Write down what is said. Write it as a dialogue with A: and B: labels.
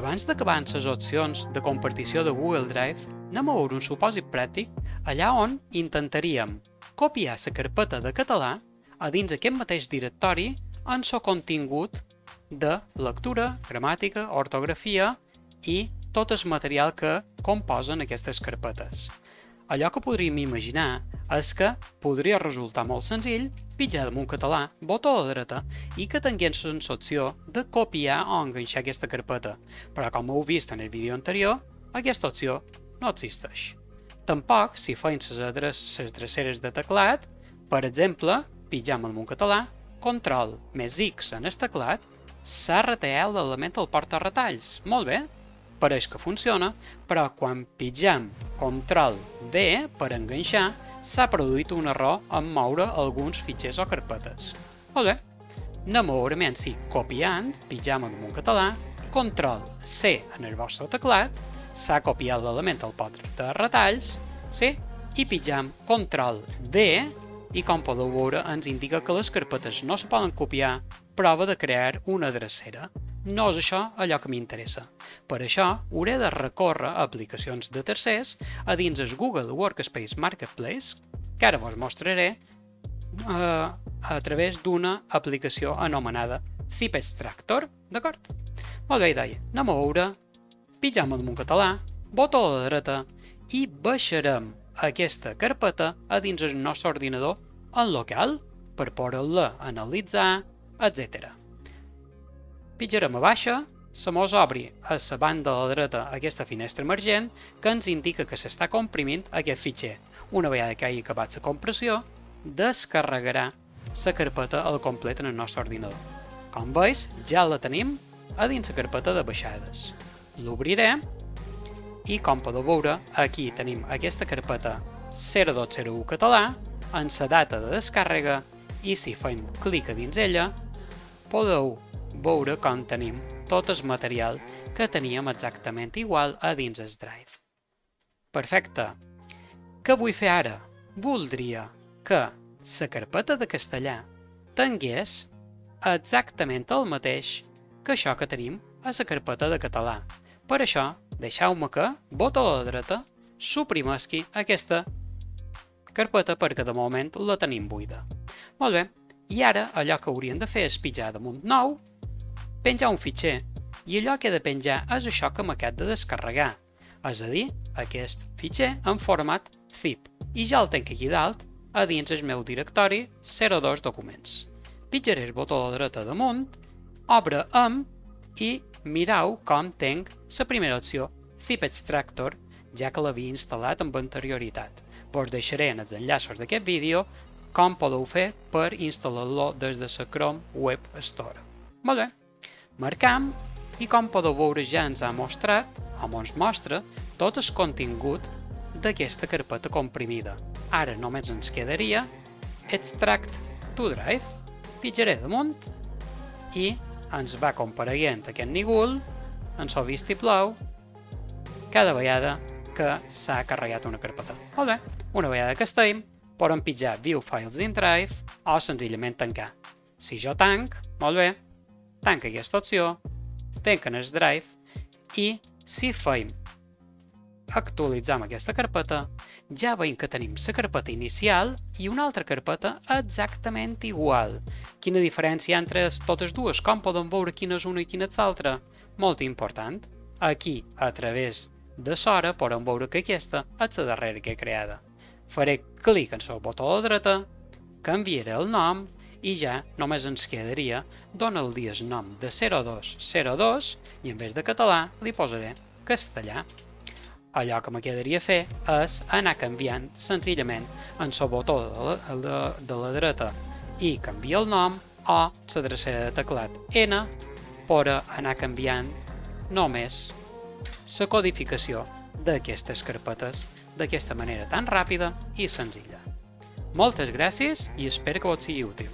A: Abans d'acabar amb les opcions de compartició de Google Drive, anem a veure un supòsit pràctic allà on intentaríem copiar la carpeta de català a dins aquest mateix directori en el contingut de lectura, gramàtica, ortografia i tot el material que composen aquestes carpetes. Allò que podríem imaginar és que podria resultar molt senzill pitjar damunt català, botó a la dreta, i que tingués l'opció de copiar o enganxar aquesta carpeta. Però com heu vist en el vídeo anterior, aquesta opció no existeix. Tampoc, si feim les dreceres de teclat, per exemple, pitjam damunt català, Ctrl més X en el teclat, s'ha retallat l'element del porta-retalls. Molt bé, pareix que funciona, però quan pitjam Ctrl V per enganxar, s'ha produït un error en moure alguns fitxers o carpetes. Molt bé, anem a veure si copiant, pitjam damunt català, Ctrl C en el vostre teclat, s'ha copiat l'element del porta-retalls, sí, i pitjam Ctrl V, i com podeu veure ens indica que les carpetes no se poden copiar, prova de crear una drecera. No és això allò que m'interessa. Per això hauré de recórrer a aplicacions de tercers a dins el Google Workspace Marketplace, que ara vos mostraré a través d'una aplicació anomenada Zip Extractor, d'acord? Molt bé, deia, anem a veure, pitjam damunt català, botó a la dreta i baixarem aquesta carpeta a dins el nostre ordinador en local per poder-la analitzar, etc. Pitjarem a baixa, se mos obri a la banda de la dreta aquesta finestra emergent que ens indica que s'està comprimint aquest fitxer. Una vegada que hagi acabat la compressió, descarregarà la carpeta al complet en el nostre ordinador. Com veus, ja la tenim a dins la carpeta de baixades. L'obriré i, com podeu veure, aquí tenim aquesta carpeta 0201 català amb la data de descàrrega i si fem clic a dins ella, podeu veure com tenim tot el material que teníem exactament igual a dins el Drive. Perfecte. Què vull fer ara? Voldria que la carpeta de castellà tingués exactament el mateix que això que tenim a la carpeta de català. Per això, deixeu-me que, botó a la dreta, suprimesqui aquesta carpeta perquè de moment la tenim buida. Molt bé, i ara allò que hauríem de fer és pitjar damunt nou, penjar un fitxer, i allò que he de penjar és això que m'acaba de descarregar, és a dir, aquest fitxer en format zip, i ja el tenc aquí dalt, a dins el meu directori 02 documents. Pitjaré el botó a la dreta damunt, obre amb, i mireu com tenc la primera opció, Zip Extractor, ja que l'havia instal·lat amb anterioritat. Vos deixaré en els enllaços d'aquest vídeo com podeu fer per instal·lar-lo des de la Chrome Web Store. Molt bé, marcam i com podeu veure ja ens ha mostrat, o ens mostra, tot el contingut d'aquesta carpeta comprimida. Ara només ens quedaria Extract to Drive. Pitjaré damunt i ens va compareguent aquest nígul en el vistiplau cada vegada que s'ha carregat una carpeta. Molt bé, una vegada que estem, podem pitjar View Files in Drive o senzillament tancar. Si jo tanc, molt bé, tanca aquesta opció, tanca el Drive i si fem actualitzar aquesta carpeta, ja veiem que tenim la carpeta inicial i una altra carpeta exactament igual. Quina diferència hi ha entre totes dues? Com podem veure quina és una i quina és l'altra? Molt important. Aquí, a través de Sora, podem veure que aquesta és la darrera que he creada. Faré clic en el botó a la dreta, canviaré el nom i ja només ens quedaria donar-li el nom de 0202 i en vez de català li posaré castellà. Allò que me quedaria fer és anar canviant senzillament en el botó de la dreta i canviar el nom o la drecera de teclat N per anar canviant només la codificació d'aquestes carpetes d'aquesta manera tan ràpida i senzilla. Moltes gràcies i espero que us sigui útil.